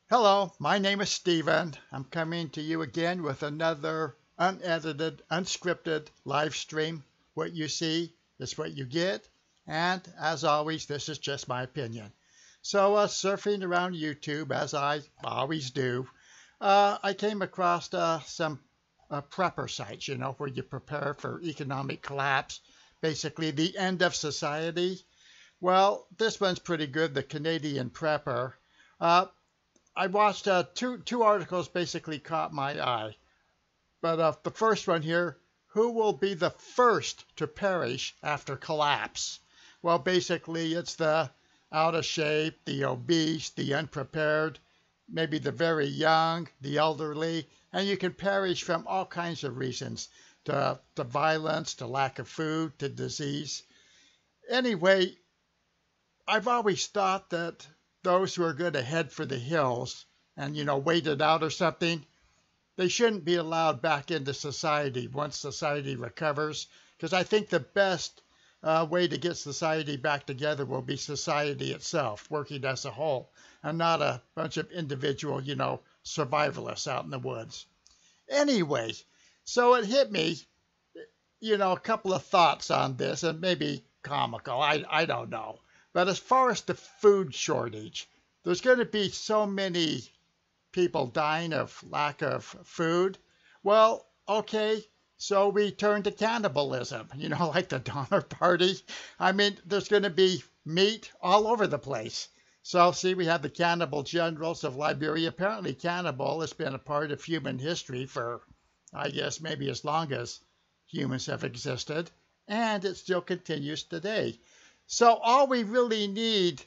Hello, my name is Steven. I'm coming to you again with another unedited, unscripted live stream. What you see is what you get, and as always, this is just my opinion. So, surfing around YouTube, as I always do, I came across some prepper sites, where you prepare for economic collapse, basically the end of society. Well, this one's pretty good, the Canadian Prepper. Uh, I watched two articles basically caught my eye. But the first one here, who will be the first to perish after collapse? Well, basically it's the out of shape, the obese, the unprepared, maybe the very young, the elderly, and you can perish from all kinds of reasons, to violence, to lack of food, to disease. Anyway, I've always thought that those who are going to head for the hills and, wait it out or something, they shouldn't be allowed back into society once society recovers. Because I think the best way to get society back together will be society itself, working as a whole, and not a bunch of individual, survivalists out in the woods. Anyway, so it hit me, a couple of thoughts on this, and maybe comical, I don't know. But as far as the food shortage, there's going to be so many people dying of lack of food. Well, okay, so we turn to cannibalism, like the Donner Party. I mean, there's going to be meat all over the place. So, see, we have the cannibal generals of Liberia. Apparently, cannibal has been a part of human history for, I guess, maybe as long as humans have existed. And it still continues today. So all we really need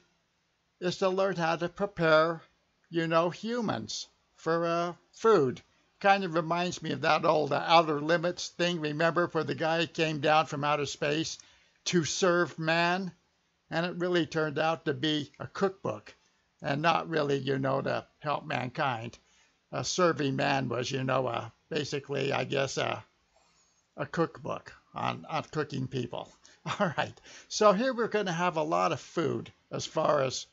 is to learn how to prepare, humans for food. Kind of reminds me of that old Outer Limits thing, remember, where the guy came down from outer space to serve man? And it really turned out to be a cookbook and not really, to help mankind. Serving man was, basically, I guess, a cookbook on cooking people. All right, so here we're going to have a lot of food as far as,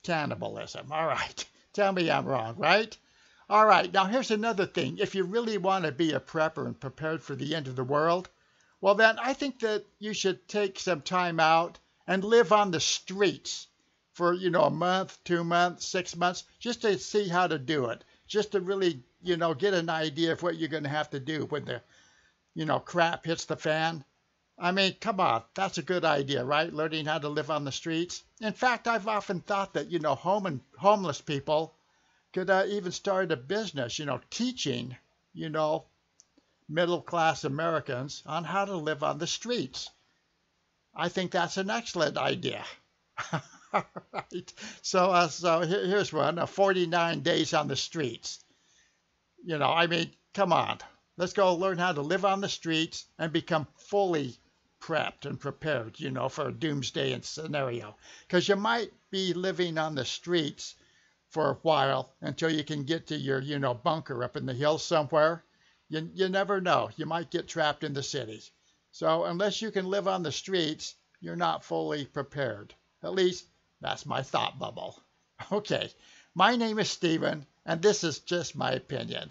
cannibalism. All right, tell me I'm wrong, right? All right, now here's another thing. If you really want to be a prepper and prepared for the end of the world, well then I think that you should take some time out and live on the streets for, a month, 2 months, 6 months, just to see how to do it. Just to really, get an idea of what you're going to have to do when the, crap hits the fan. I mean, come on, that's a good idea, right? Learning how to live on the streets. In fact, I've often thought that, homeless people could even start a business, teaching, middle-class Americans on how to live on the streets. I think that's an excellent idea. All right. So here's one, 49 days on the streets. I mean, come on. Let's go learn how to live on the streets and become fully prepped and prepared, for a doomsday scenario. Because you might be living on the streets for a while until you can get to your, bunker up in the hills somewhere. You never know. You might get trapped in the city. So unless you can live on the streets, you're not fully prepared. At least that's my thought bubble. Okay, my name is Steven, and this is just my opinion.